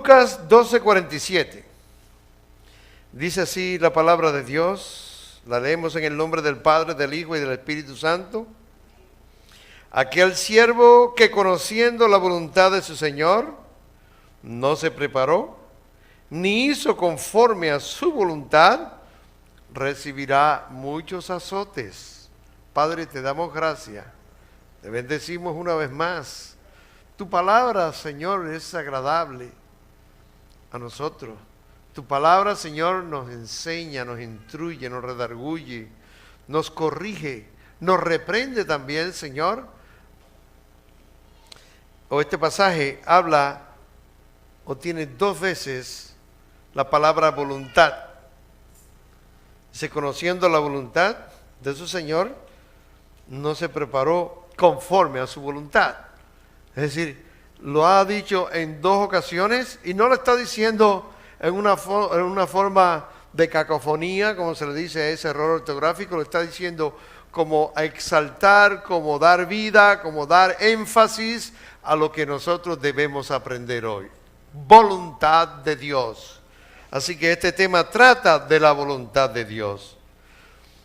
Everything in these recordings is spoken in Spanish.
Lucas 12:47. Dice así la palabra de Dios. La leemos en el nombre del Padre, del Hijo y del Espíritu Santo. Aquel siervo que, conociendo la voluntad de su Señor, no se preparó, ni hizo conforme a su voluntad, recibirá muchos azotes. Padre, te damos gracias. Te bendecimos una vez más. Tu palabra, Señor, es agradable a nosotros. Tu palabra, Señor, nos enseña, nos instruye, nos redarguye, nos corrige, nos reprende también, Señor. O este pasaje habla o tiene dos veces la palabra voluntad. Dice, conociendo la voluntad de su Señor, no se preparó conforme a su voluntad. Es decir, lo ha dicho en dos ocasiones y no lo está diciendo en una forma de cacofonía, como se le dice a ese error ortográfico, lo está diciendo como a exaltar, como dar vida, como dar énfasis a lo que nosotros debemos aprender hoy. Voluntad de Dios. Así que este tema trata de la voluntad de Dios.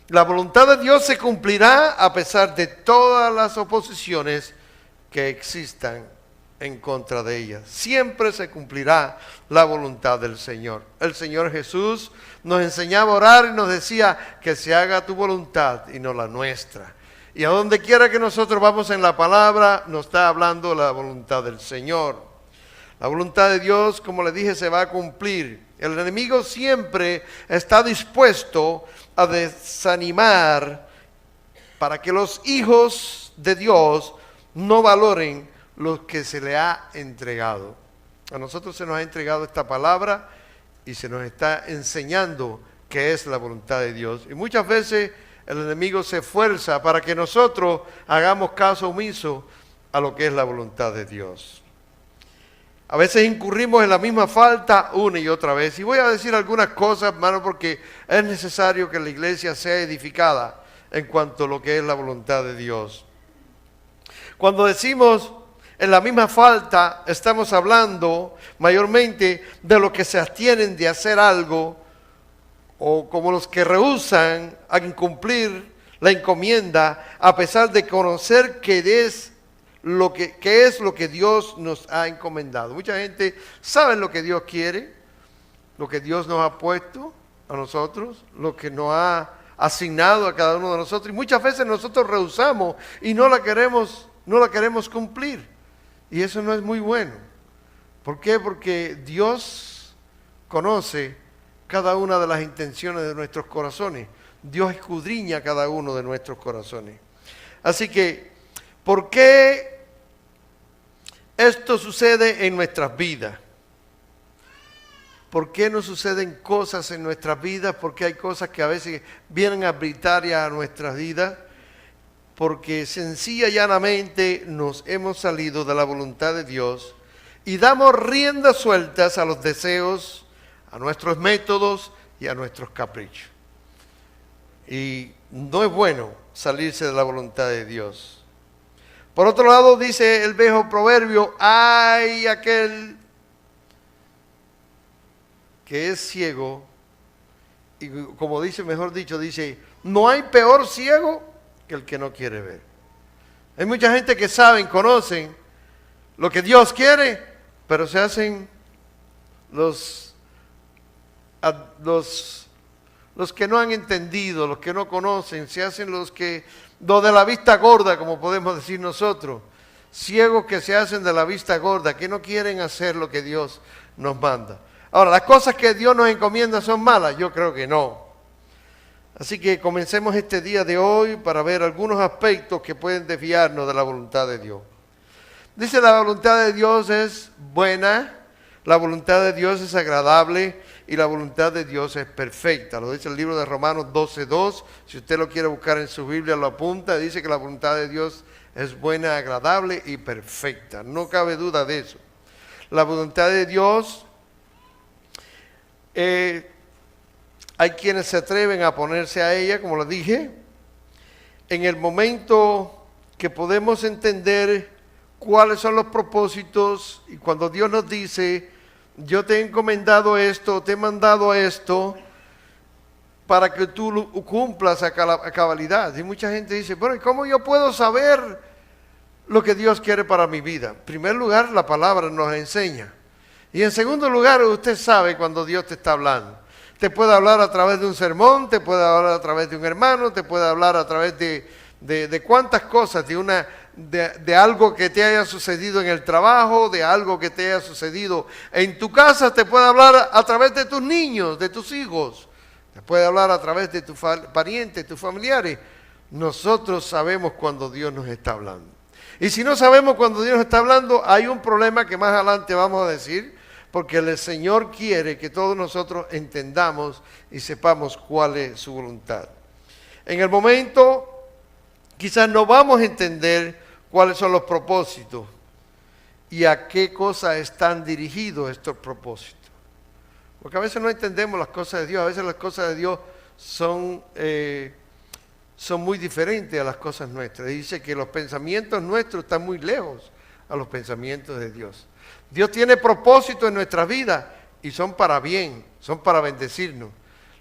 La voluntad de Dios se cumplirá a pesar de todas las oposiciones que existan en contra de ella. Siempre se cumplirá la voluntad del Señor. El Señor Jesús nos enseñaba a orar y nos decía que se haga tu voluntad y no la nuestra. Y a donde quiera que nosotros vamos en la palabra, nos está hablando la voluntad del Señor. La voluntad de Dios, como le dije, se va a cumplir. El enemigo siempre está dispuesto a desanimar para que los hijos de Dios no valoren lo que se le ha entregado. A nosotros se nos ha entregado esta palabra y se nos está enseñando qué es la voluntad de Dios. Y muchas veces el enemigo se esfuerza para que nosotros hagamos caso omiso a lo que es la voluntad de Dios. A veces incurrimos en la misma falta una y otra vez. Y voy a decir algunas cosas, hermano, porque es necesario que la iglesia sea edificada en cuanto a lo que es la voluntad de Dios. Cuando decimos en la misma falta, estamos hablando mayormente de los que se abstienen de hacer algo, o como los que rehúsan a incumplir la encomienda, a pesar de conocer qué es lo que Dios nos ha encomendado. Mucha gente sabe lo que Dios quiere, lo que Dios nos ha puesto a nosotros, lo que nos ha asignado a cada uno de nosotros, y muchas veces nosotros rehusamos y no la queremos cumplir. Y eso no es muy bueno. ¿Por qué? Porque Dios conoce cada una de las intenciones de nuestros corazones. Dios escudriña cada uno de nuestros corazones. Así que, ¿por qué esto sucede en nuestras vidas? ¿Por qué no suceden cosas en nuestras vidas? ¿Por qué hay cosas que a veces vienen arbitrarias a nuestras vidas? Porque sencilla y llanamente nos hemos salido de la voluntad de Dios y damos riendas sueltas a los deseos, a nuestros métodos y a nuestros caprichos. Y no es bueno salirse de la voluntad de Dios. Por otro lado, dice el viejo proverbio, hay aquel que es ciego, y como dice, mejor dicho, dice, no hay peor ciego que el que no quiere ver. Hay mucha gente que saben, conocen lo que Dios quiere, pero se hacen los que no han entendido, los que no conocen, se hacen los de la vista gorda, como podemos decir nosotros, ciegos que se hacen de la vista gorda, que no quieren hacer lo que Dios nos manda. Ahora, ¿las cosas que Dios nos encomienda son malas? Yo creo que no. Así que comencemos este día de hoy para ver algunos aspectos que pueden desviarnos de la voluntad de Dios. Dice, la voluntad de Dios es buena, la voluntad de Dios es agradable y la voluntad de Dios es perfecta. Lo dice el libro de Romanos 12:2. Si usted lo quiere buscar en su Biblia, lo apunta. Dice que la voluntad de Dios es buena, agradable y perfecta. No cabe duda de eso. La voluntad de Dios, hay quienes se atreven a ponerse a ella, como lo dije, en el momento que podemos entender cuáles son los propósitos, y cuando Dios nos dice, yo te he encomendado esto, te he mandado esto, para que tú lo cumplas a cabalidad. Y mucha gente dice, bueno, ¿y cómo yo puedo saber lo que Dios quiere para mi vida? En primer lugar, la palabra nos enseña. Y en segundo lugar, usted sabe cuando Dios te está hablando. Te puede hablar a través de un sermón, te puede hablar a través de un hermano, te puede hablar a través de cuántas cosas, de algo que te haya sucedido en el trabajo, de algo que te haya sucedido en tu casa, te puede hablar a través de tus niños, de tus hijos, te puede hablar a través de tus parientes, tus familiares. Nosotros sabemos cuando Dios nos está hablando. Y si no sabemos cuando Dios nos está hablando, hay un problema que más adelante vamos a decir, porque el Señor quiere que todos nosotros entendamos y sepamos cuál es su voluntad. En el momento, quizás no vamos a entender cuáles son los propósitos y a qué cosas están dirigidos estos propósitos. Porque a veces no entendemos las cosas de Dios, a veces las cosas de Dios son muy diferentes a las cosas nuestras. Dice que los pensamientos nuestros están muy lejos a los pensamientos de Dios. Dios tiene propósitos en nuestras vidas y son para bien, son para bendecirnos.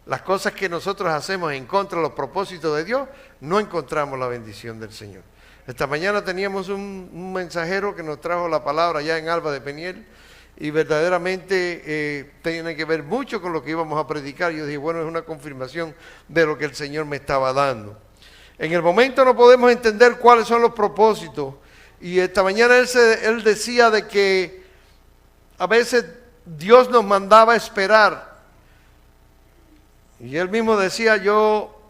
Las cosas que nosotros hacemos en contra de los propósitos de Dios, no encontramos la bendición del Señor. Esta mañana teníamos un mensajero que nos trajo la palabra allá en Alba de Peniel y verdaderamente tiene que ver mucho con lo que íbamos a predicar. Yo dije, bueno, es una confirmación de lo que el Señor me estaba dando. En el momento no podemos entender cuáles son los propósitos. Y esta mañana él decía de que a veces Dios nos mandaba a esperar. Y él mismo decía, yo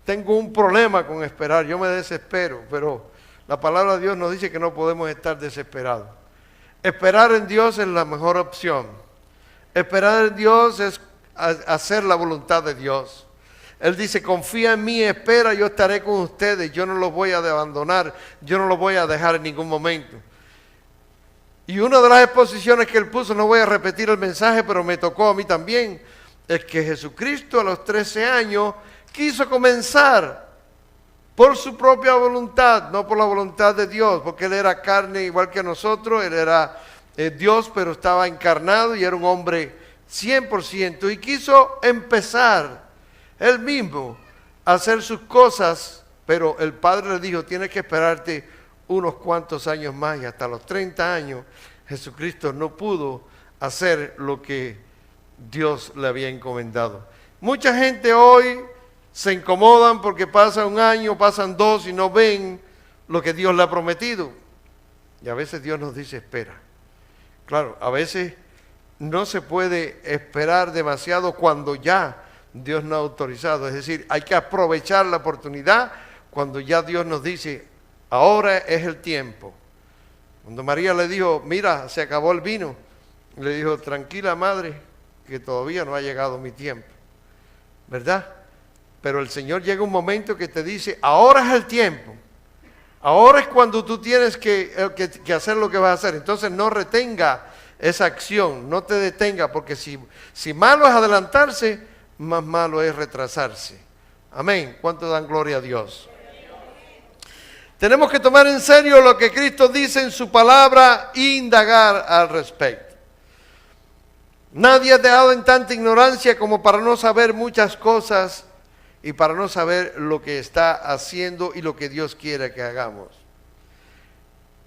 tengo un problema con esperar, yo me desespero. Pero la palabra de Dios nos dice que no podemos estar desesperados. Esperar en Dios es la mejor opción. Esperar en Dios es hacer la voluntad de Dios. Él dice, confía en mí, espera, yo estaré con ustedes, yo no los voy a abandonar, yo no los voy a dejar en ningún momento. Y una de las exposiciones que él puso, no voy a repetir el mensaje, pero me tocó a mí también, es que Jesucristo a los 13 años quiso comenzar por su propia voluntad, no por la voluntad de Dios, porque él era carne igual que nosotros, él era Dios, pero estaba encarnado y era un hombre 100%, y quiso empezar él mismo a hacer sus cosas, pero el Padre le dijo, tienes que esperarte unos cuantos años más, y hasta los 30 años Jesucristo no pudo hacer lo que Dios le había encomendado. Mucha gente hoy se incomodan porque pasa un año, pasan dos y no ven lo que Dios le ha prometido. Y a veces Dios nos dice, espera. Claro, a veces no se puede esperar demasiado cuando ya Dios nos ha autorizado. Es decir, hay que aprovechar la oportunidad cuando ya Dios nos dice, ahora es el tiempo. Cuando María le dijo, mira, se acabó el vino, le dijo, tranquila madre, que todavía no ha llegado mi tiempo. ¿Verdad? Pero el Señor llega un momento que te dice, ahora es el tiempo. Ahora es cuando tú tienes que hacer lo que vas a hacer. Entonces no retenga esa acción, no te detenga, porque si malo es adelantarse, más malo es retrasarse. Amén. ¿Cuánto dan gloria a Dios? Tenemos que tomar en serio lo que Cristo dice en su palabra e indagar al respecto. Nadie ha dejado en tanta ignorancia como para no saber muchas cosas y para no saber lo que está haciendo y lo que Dios quiere que hagamos.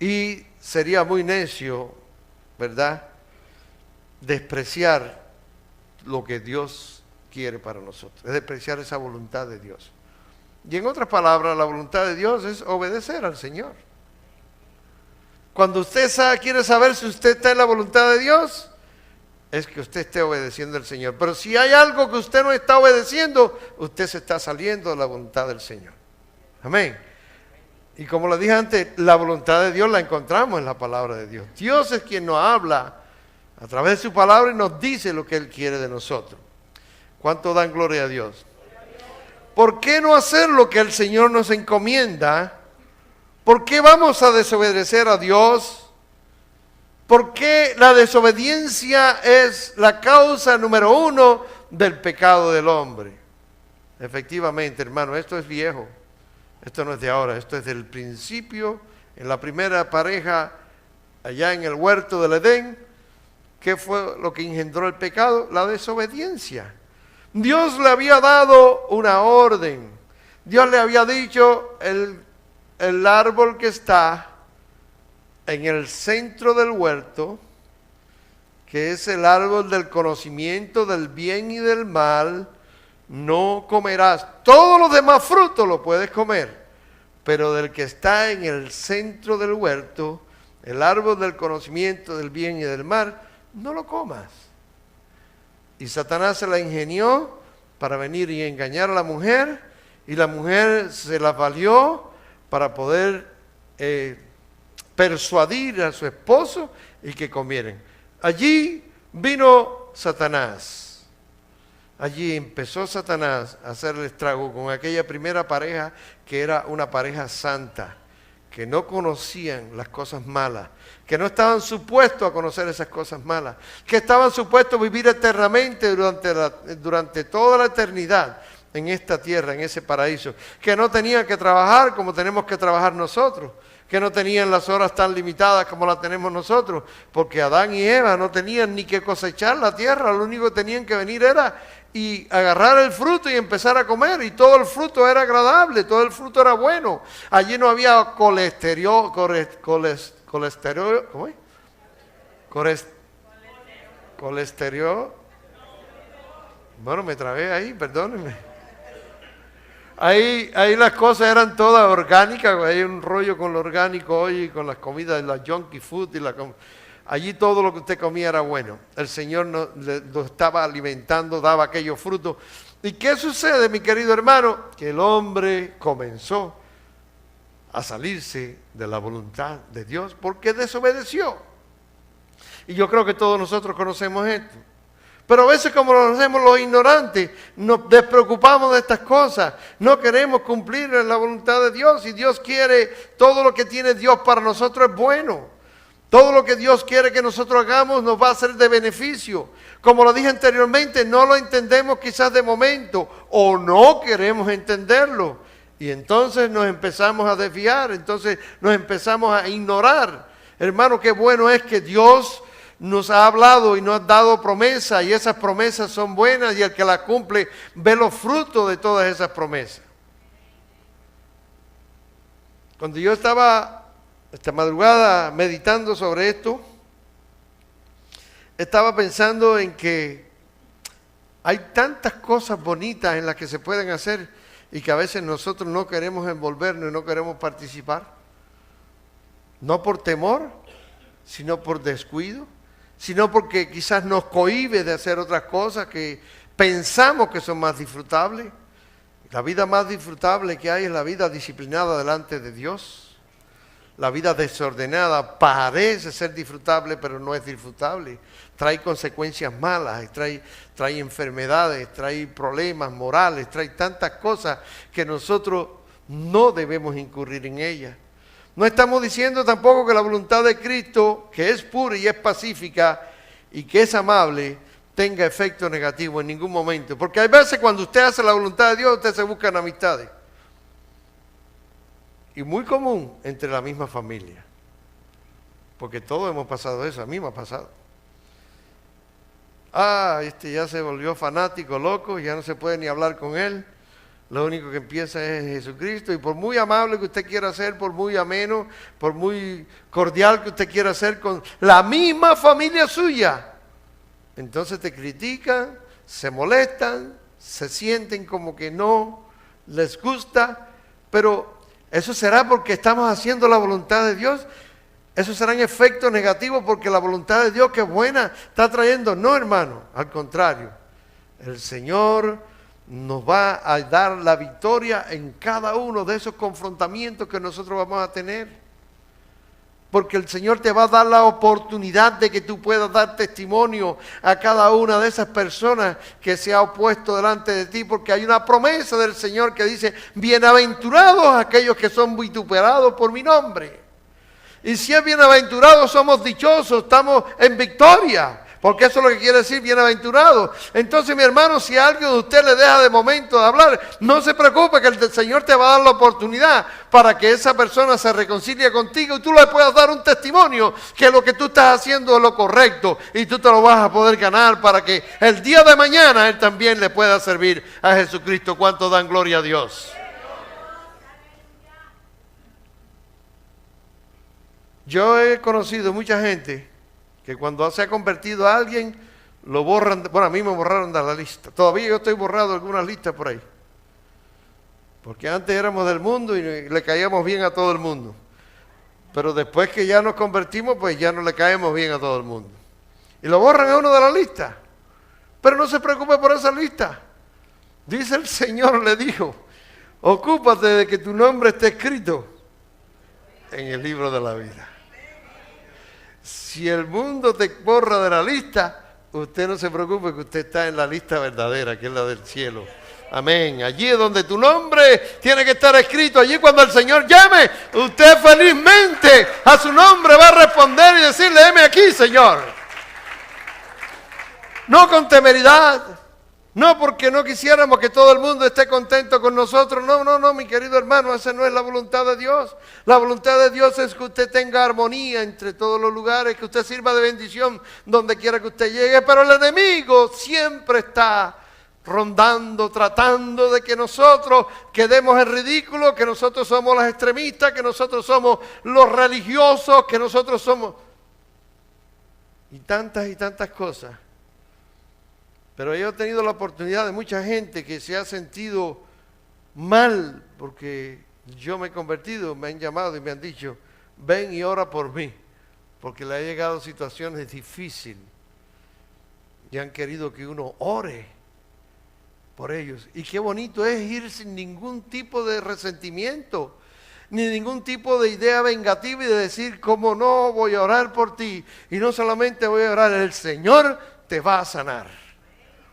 Y sería muy necio, ¿verdad?, despreciar lo que Dios quiere para nosotros, es despreciar esa voluntad de Dios. Y en otras palabras, la voluntad de Dios es obedecer al Señor. Cuando usted quiere saber si usted está en la voluntad de Dios, es que usted esté obedeciendo al Señor. Pero si hay algo que usted no está obedeciendo, usted se está saliendo de la voluntad del Señor. Amén. Y como le dije antes, la voluntad de Dios la encontramos en la palabra de Dios. Dios es quien nos habla a través de su palabra y nos dice lo que Él quiere de nosotros. ¿Cuánto dan gloria a Dios? ¿Por qué no hacer lo que el Señor nos encomienda? ¿Por qué vamos a desobedecer a Dios? ¿Por qué la desobediencia es la causa número uno del pecado del hombre? Efectivamente, hermano, esto es viejo. Esto no es de ahora, esto es del principio, en la primera pareja, allá en el huerto del Edén. ¿qué fue lo que engendró el pecado? La desobediencia. Dios le había dado una orden. Dios le había dicho, el árbol que está en el centro del huerto, que es el árbol del conocimiento del bien y del mal, no comerás. Todos los demás frutos los puedes comer, pero del que está en el centro del huerto, el árbol del conocimiento del bien y del mal, no lo comas. Y Satanás se la ingenió para venir y engañar a la mujer, y la mujer se la valió para poder persuadir a su esposo y que comieran. Allí vino Satanás. Allí empezó Satanás a hacer el estrago con aquella primera pareja que era una pareja santa, que no conocían las cosas malas, que no estaban supuestos a conocer esas cosas malas, que estaban supuestos a vivir eternamente durante toda la eternidad en esta tierra, en ese paraíso, que no tenían que trabajar como tenemos que trabajar nosotros, que no tenían las horas tan limitadas como las tenemos nosotros, porque Adán y Eva no tenían ni que cosechar la tierra, lo único que tenían que venir era y agarrar el fruto y empezar a comer, y todo el fruto era agradable, todo el fruto era bueno. Allí no había colesterol, ¿cómo es? Colesterol. Bueno, me trabé ahí, perdónenme. Ahí las cosas eran todas orgánicas, hay un rollo con lo orgánico hoy, con las comidas, la junkie food, allí todo lo que usted comía era bueno. El Señor lo estaba alimentando, daba aquellos frutos. ¿Y qué sucede, mi querido hermano? Que el hombre comenzó a salirse de la voluntad de Dios porque desobedeció. Y yo creo que todos nosotros conocemos esto. Pero a veces, como lo hacemos los ignorantes, nos despreocupamos de estas cosas. No queremos cumplir la voluntad de Dios. Y Dios quiere, todo lo que tiene Dios para nosotros es bueno. Todo lo que Dios quiere que nosotros hagamos nos va a ser de beneficio. Como lo dije anteriormente, no lo entendemos quizás de momento o no queremos entenderlo. Y entonces nos empezamos a desviar, entonces nos empezamos a ignorar. Hermano, qué bueno es que Dios nos ha hablado y nos ha dado promesas, y esas promesas son buenas, y el que las cumple ve los frutos de todas esas promesas. Cuando yo estaba esta madrugada meditando sobre esto, estaba pensando en que hay tantas cosas bonitas en las que se pueden hacer y que a veces nosotros no queremos envolvernos y no queremos participar, no por temor, sino por descuido, sino porque quizás nos cohíbe de hacer otras cosas que pensamos que son más disfrutables. La vida más disfrutable que hay es la vida disciplinada delante de Dios. La vida desordenada parece ser disfrutable, pero no es disfrutable. Trae consecuencias malas, trae enfermedades, trae problemas morales, trae tantas cosas que nosotros no debemos incurrir en ellas. No estamos diciendo tampoco que la voluntad de Cristo, que es pura y es pacífica y que es amable, tenga efecto negativo en ningún momento. Porque hay veces cuando usted hace la voluntad de Dios, usted se busca en amistades. Y muy común entre la misma familia. Porque todos hemos pasado eso, a mí me ha pasado. Este ya se volvió fanático, loco, ya no se puede ni hablar con él. Lo único que empieza es Jesucristo, y por muy amable que usted quiera ser, por muy ameno, por muy cordial que usted quiera ser con la misma familia suya, entonces te critican, se molestan, se sienten como que no les gusta, pero eso será porque estamos haciendo la voluntad de Dios. Eso serán efectos negativos porque la voluntad de Dios, que es buena, está trayendo. No, hermano, al contrario, el Señor nos va a dar la victoria en cada uno de esos confrontamientos que nosotros vamos a tener. Porque el Señor te va a dar la oportunidad de que tú puedas dar testimonio a cada una de esas personas que se ha opuesto delante de ti, porque hay una promesa del Señor que dice: bienaventurados aquellos que son vituperados por mi nombre. Y si es bienaventurado, somos dichosos, estamos en victoria. porque eso es lo que quiere decir bienaventurado. Entonces, mi hermano, si a alguien de usted le deja de momento de hablar, no se preocupe, que el Señor te va a dar la oportunidad para que esa persona se reconcilie contigo y tú le puedas dar un testimonio que lo que tú estás haciendo es lo correcto y tú te lo vas a poder ganar para que el día de mañana él también le pueda servir a Jesucristo. ¿Cuánto dan gloria a Dios? Yo he conocido mucha gente que cuando se ha convertido a alguien, lo borran. Bueno, a mí me borraron de la lista. Todavía yo estoy borrado de algunas listas por ahí. Porque antes éramos del mundo y le caíamos bien a todo el mundo. Pero después que ya nos convertimos, pues ya no le caemos bien a todo el mundo. Y lo borran a uno de la lista. Pero no se preocupe por esa lista. Dice el Señor, le dijo, ocúpate de que tu nombre esté escrito en el libro de la vida. Si el mundo te borra de la lista, usted no se preocupe que usted está en la lista verdadera, que es la del cielo. Amén. Allí es donde tu nombre tiene que estar escrito. Allí cuando el Señor llame, usted felizmente a su nombre va a responder y decirle, heme aquí, Señor. No con temeridad. No porque no quisiéramos que todo el mundo esté contento con nosotros. No, mi querido hermano, esa no es la voluntad de Dios. La voluntad de Dios es que usted tenga armonía entre todos los lugares, que usted sirva de bendición donde quiera que usted llegue. Pero el enemigo siempre está rondando, tratando de que nosotros quedemos en ridículo, que nosotros somos los extremistas, que nosotros somos los religiosos, que nosotros somos... y tantas cosas. Pero yo he tenido la oportunidad de mucha gente que se ha sentido mal porque yo me he convertido, me han llamado y me han dicho, ven y ora por mí, porque le ha llegado situaciones difíciles y han querido que uno ore por ellos. Y qué bonito es ir sin ningún tipo de resentimiento, ni ningún tipo de idea vengativa y de decir, cómo no, voy a orar por ti. Y no solamente voy a orar, el Señor te va a sanar.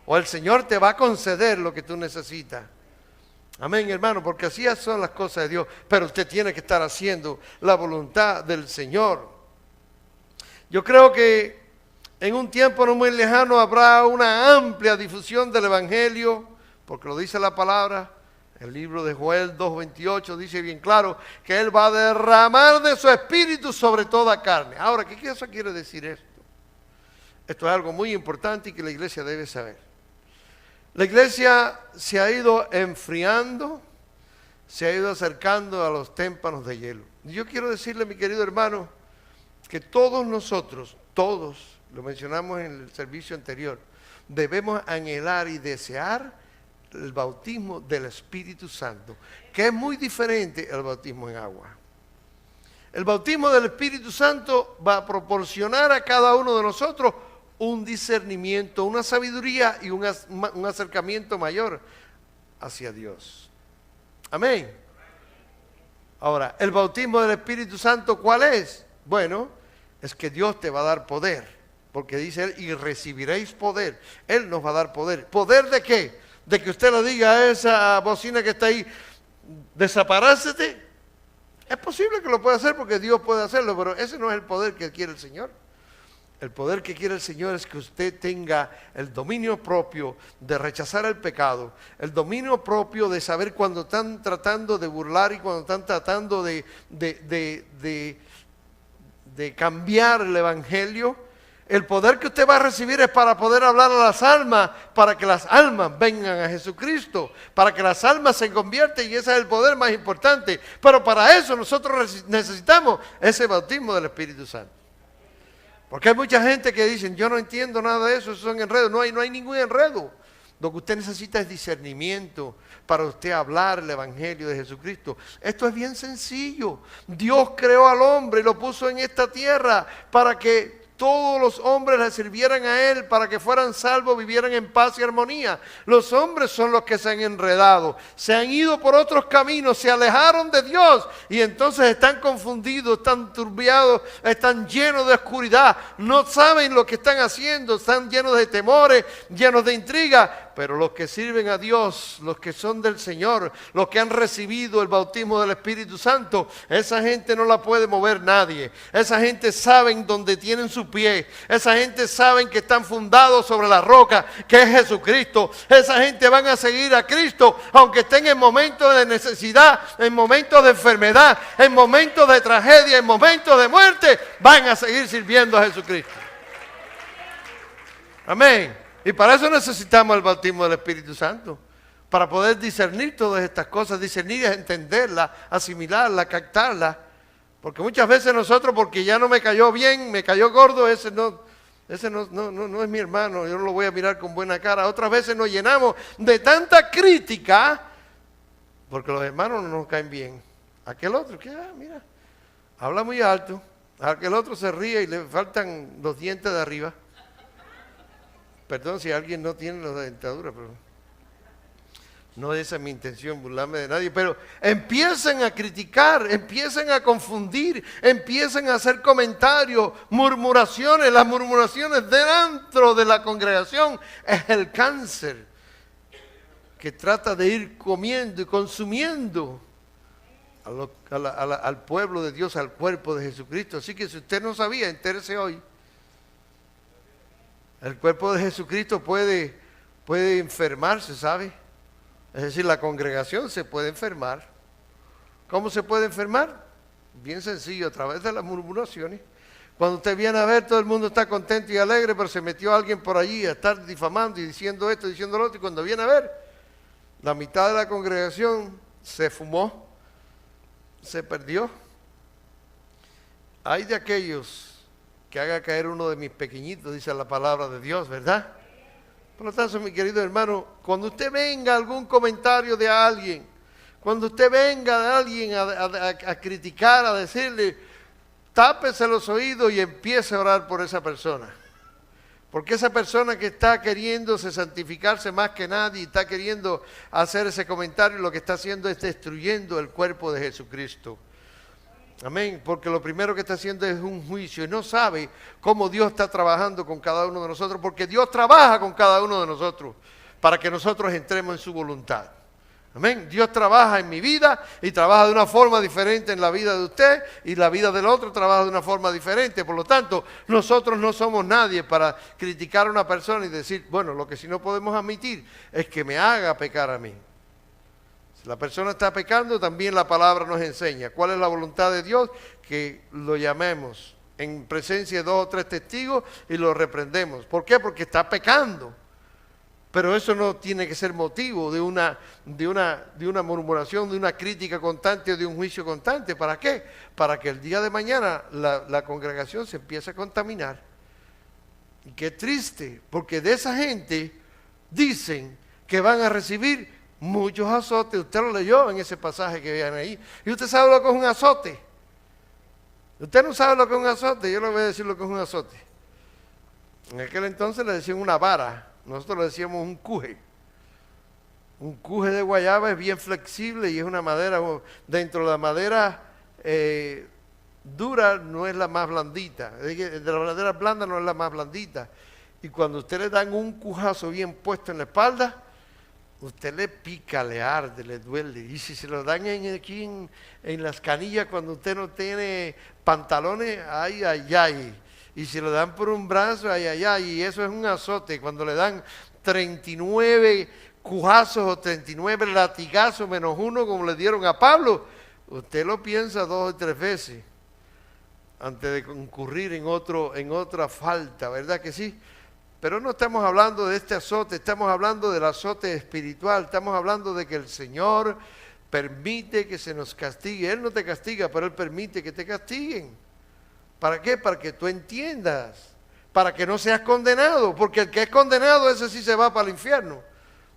O el Señor te va a conceder lo que tú necesitas. Amén, hermano, porque así son las cosas de Dios. Pero usted tiene que estar haciendo la voluntad del Señor. Yo creo que en un tiempo no muy lejano habrá una amplia difusión del Evangelio, porque lo dice la palabra. El libro de Joel 2:28 dice bien claro que Él va a derramar de su espíritu sobre toda carne. Ahora, ¿qué eso quiere decir esto? Esto es algo muy importante y que la iglesia debe saber. La iglesia se ha ido enfriando, se ha ido acercando a los témpanos de hielo. Yo quiero decirle, mi querido hermano, que todos nosotros, todos, lo mencionamos en el servicio anterior, debemos anhelar y desear el bautismo del Espíritu Santo, que es muy diferente al bautismo en agua. El bautismo del Espíritu Santo va a proporcionar a cada uno de nosotros un discernimiento, una sabiduría y un acercamiento mayor hacia Dios. Amén. Ahora, el bautismo del Espíritu Santo, ¿cuál es? Bueno, es que Dios te va a dar poder, porque dice Él, y recibiréis poder. Él nos va a dar poder. ¿Poder de qué? De que usted le diga a esa bocina que está ahí, desaparácete. Es posible que lo pueda hacer porque Dios puede hacerlo, pero ese no es el poder que quiere el Señor. El poder que quiere el Señor es que usted tenga el dominio propio de rechazar el pecado, el dominio propio de saber cuando están tratando de burlar y cuando están tratando de cambiar el Evangelio. El poder que usted va a recibir es para poder hablar a las almas, para que las almas vengan a Jesucristo, para que las almas se conviertan, y ese es el poder más importante. Pero para eso nosotros necesitamos ese bautismo del Espíritu Santo. Porque hay mucha gente que dicen, yo no entiendo nada de eso, esos son enredos. No hay ningún enredo. Lo que usted necesita es discernimiento para usted hablar el Evangelio de Jesucristo. Esto es bien sencillo. Dios creó al hombre y lo puso en esta tierra para que todos los hombres le sirvieran a Él, para que fueran salvos, vivieran en paz y armonía. Los hombres son los que se han enredado, se han ido por otros caminos, se alejaron de Dios y entonces están confundidos, están turbiados, están llenos de oscuridad, no saben lo que están haciendo, están llenos de temores, llenos de intriga, Pero los que sirven a Dios, los que son del Señor, los que han recibido el bautismo del Espíritu Santo, esa gente no la puede mover nadie. Esa gente saben dónde tienen su pie. Esa gente saben que están fundados sobre la roca, que es Jesucristo. Esa gente van a seguir a Cristo, aunque estén en momentos de necesidad, en momentos de enfermedad, en momentos de tragedia, en momentos de muerte, van a seguir sirviendo a Jesucristo. Amén. Y para eso necesitamos el bautismo del Espíritu Santo, para poder discernir todas estas cosas, discernir es entenderlas, asimilarlas, captarlas. Porque muchas veces nosotros, porque ya no me cayó bien, me cayó gordo, ese no es mi hermano, yo no lo voy a mirar con buena cara. Otras veces nos llenamos de tanta crítica, porque los hermanos no nos caen bien. Aquel otro, que mira, habla muy alto, aquel otro se ríe y le faltan los dientes de arriba. Perdón si alguien no tiene la dentadura, pero no esa es mi intención, burlarme de nadie. Pero empiezan a criticar, empiezan a confundir, empiezan a hacer comentarios, murmuraciones. Las murmuraciones dentro de la congregación es el cáncer que trata de ir comiendo y consumiendo al pueblo de Dios, al cuerpo de Jesucristo. Así que si usted no sabía, entérese hoy. El cuerpo de Jesucristo puede enfermarse, ¿sabe? Es decir, la congregación se puede enfermar. ¿Cómo se puede enfermar? Bien sencillo, a través de las murmuraciones. Cuando usted viene a ver, todo el mundo está contento y alegre, pero se metió alguien por allí a estar difamando y diciendo esto, diciendo lo otro, y cuando viene a ver, la mitad de la congregación se fumó, se perdió. Hay de aquellos que haga caer uno de mis pequeñitos, dice la palabra de Dios, ¿verdad? Por lo tanto, mi querido hermano, cuando usted venga algún comentario de alguien, cuando usted venga de alguien a criticar, a decirle, tápese los oídos y empiece a orar por esa persona. Porque esa persona que está queriéndose santificarse más que nadie y está queriendo hacer ese comentario, lo que está haciendo es destruyendo el cuerpo de Jesucristo. Amén, porque lo primero que está haciendo es un juicio y no sabe cómo Dios está trabajando con cada uno de nosotros, porque Dios trabaja con cada uno de nosotros para que nosotros entremos en su voluntad. Amén, Dios trabaja en mi vida y trabaja de una forma diferente en la vida de usted y la vida del otro trabaja de una forma diferente. Por lo tanto, nosotros no somos nadie para criticar a una persona y decir, bueno, lo que sí no podemos admitir es que me haga pecar a mí. La persona está pecando, también la palabra nos enseña. ¿Cuál es la voluntad de Dios? Que lo llamemos en presencia de 2 o 3 testigos y lo reprendemos. ¿Por qué? Porque está pecando. Pero eso no tiene que ser motivo de una murmuración, de una crítica constante o de un juicio constante. ¿Para qué? Para que el día de mañana la congregación se empiece a contaminar. Y qué triste, porque de esa gente dicen que van a recibir muchos azotes. Usted lo leyó en ese pasaje que vean ahí. ¿Y usted sabe lo que es un azote? ¿Usted no sabe lo que es un azote? Yo le voy a decir lo que es un azote. En aquel entonces le decían una vara. Nosotros le decíamos un cuje. Un cuje de guayaba es bien flexible y es una madera. Dentro de la madera dura no es la más blandita. De la madera blanda no es la más blandita. Y cuando usted le dan un cujazo bien puesto en la espalda, usted le pica, le arde, le duele. Y si se lo dan aquí en las canillas cuando usted no tiene pantalones, ay, ay, ay. Y si lo dan por un brazo, ay, ay, ay. Y eso es un azote. Cuando le dan 39 cujazos o 39 latigazos menos uno, como le dieron a Pablo, usted lo piensa 2 o 3 veces antes de concurrir en otra falta, ¿verdad que sí? Pero no estamos hablando de este azote, estamos hablando del azote espiritual, estamos hablando de que el Señor permite que se nos castigue. Él no te castiga, pero Él permite que te castiguen. ¿Para qué? Para que tú entiendas, para que no seas condenado, porque el que es condenado, ese sí se va para el infierno.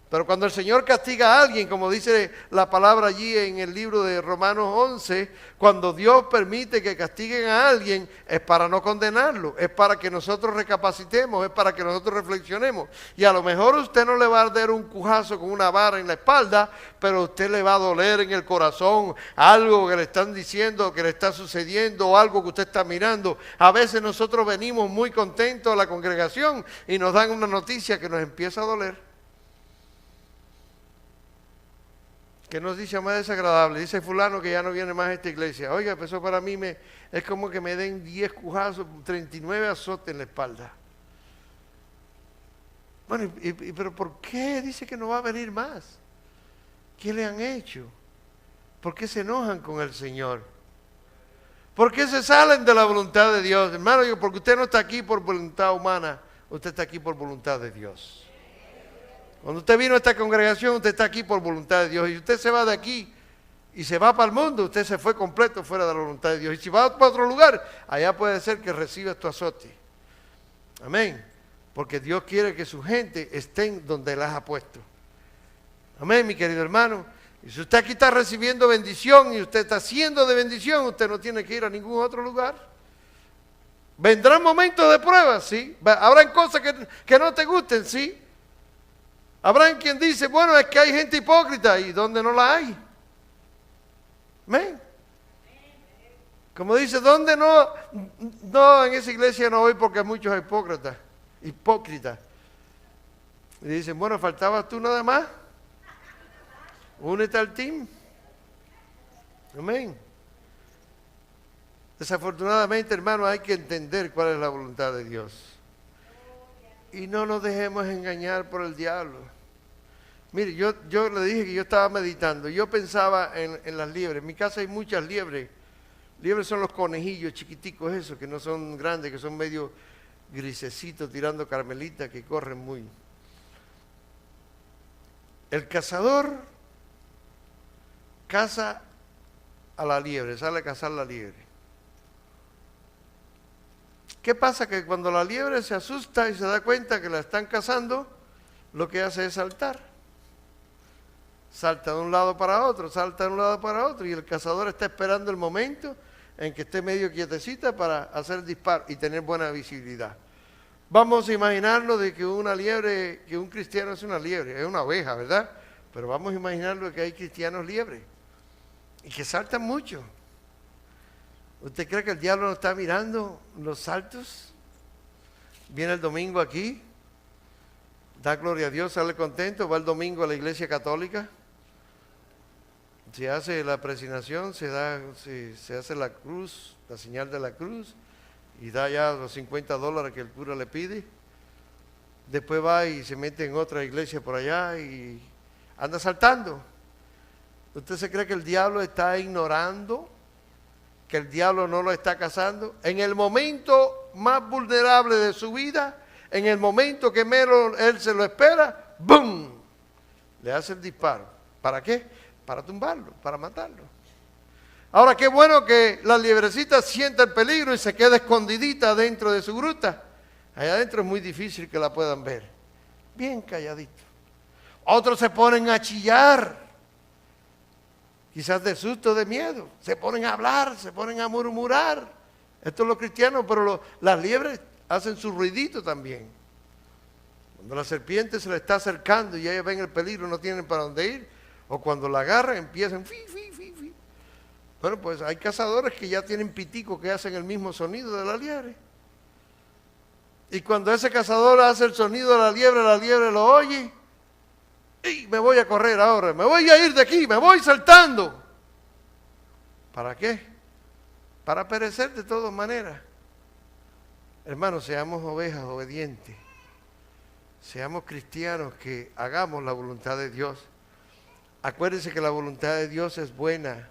Pero cuando el Señor castiga a alguien, como dice la palabra allí en el libro de Romanos 11, cuando Dios permite que castiguen a alguien, es para no condenarlo, es para que nosotros recapacitemos, es para que nosotros reflexionemos. Y a lo mejor usted no le va a dar un cujazo con una vara en la espalda, pero a usted le va a doler en el corazón algo que le están diciendo, que le está sucediendo, o algo que usted está mirando. A veces nosotros venimos muy contentos a la congregación y nos dan una noticia que nos empieza a doler. Que nos dice más desagradable. Dice fulano que ya no viene más a esta iglesia. Oiga, pues eso para mí es como que me den 10 cujazos, 39 azotes en la espalda. Bueno, pero ¿por qué dice que no va a venir más? ¿Qué le han hecho? ¿Por qué se enojan con el Señor? ¿Por qué se salen de la voluntad de Dios? Hermano, digo, porque usted no está aquí por voluntad humana, usted está aquí por voluntad de Dios. Cuando usted vino a esta congregación, usted está aquí por voluntad de Dios. Y usted se va de aquí y se va para el mundo, usted se fue completo fuera de la voluntad de Dios. Y si va para otro lugar, allá puede ser que reciba tu azote. Amén. Porque Dios quiere que su gente estén donde las ha puesto. Amén, mi querido hermano. Y si usted aquí está recibiendo bendición y usted está siendo de bendición, usted no tiene que ir a ningún otro lugar. Vendrán momentos de prueba, sí. Habrán cosas que no te gusten, sí. Habrán quien dice, bueno, es que hay gente hipócrita. ¿Y dónde no la hay? Amén. Como dice, ¿dónde no? No, en esa iglesia no voy porque hay muchos hipócritas. Y dicen, bueno, faltabas tú nada más. Únete al team. Amén. Desafortunadamente, hermano, hay que entender cuál es la voluntad de Dios. Y no nos dejemos engañar por el diablo. Mire, yo le dije que yo estaba meditando. Yo pensaba en las liebres. En mi casa hay muchas liebres. Liebres son los conejillos chiquiticos esos, que no son grandes, que son medio grisecitos tirando carmelita, que corren muy. El cazador caza a la liebre, sale a cazar la liebre. ¿Qué pasa? Que cuando la liebre se asusta y se da cuenta que la están cazando, lo que hace es saltar. Salta de un lado para otro, salta de un lado para otro, y el cazador está esperando el momento en que esté medio quietecita para hacer el disparo y tener buena visibilidad. Vamos a imaginarnos de que una liebre, que un cristiano es una liebre, es una oveja, ¿verdad? Pero vamos a imaginarlo que hay cristianos liebres y que saltan mucho. ¿Usted cree que el diablo no está mirando los saltos? Viene el domingo aquí, da gloria a Dios, sale contento, va el domingo a la iglesia católica, se hace la presinación, se hace la cruz, la señal de la cruz, y da ya los $50 que el cura le pide. Después va y se mete en otra iglesia por allá y anda saltando. ¿Usted se cree que el diablo está ignorando? ¿Que el diablo no lo está cazando? En el momento más vulnerable de su vida, en el momento que menos él se lo espera, ¡bum!, le hace el disparo. ¿Para qué? Para tumbarlo, para matarlo. Ahora, qué bueno que la liebrecita sienta el peligro y se queda escondidita dentro de su gruta. Allá adentro es muy difícil que la puedan ver. Bien calladito. Otros se ponen a chillar, quizás de susto, de miedo. Se ponen a hablar, se ponen a murmurar. Esto es lo cristiano, pero las liebres hacen su ruidito también. Cuando la serpiente se le está acercando y ellos ven el peligro, no tienen para dónde ir. O cuando la agarran, empiezan fi, fi, fi, fi. Bueno, pues hay cazadores que ya tienen piticos que hacen el mismo sonido de la liebre. Y cuando ese cazador hace el sonido de la liebre lo oye. ¡Y me voy a correr ahora! ¡Me voy a ir de aquí! ¡Me voy saltando! ¿Para qué? Para perecer de todas maneras. Hermanos, seamos ovejas obedientes. Seamos cristianos que hagamos la voluntad de Dios. Acuérdense que la voluntad de Dios es buena,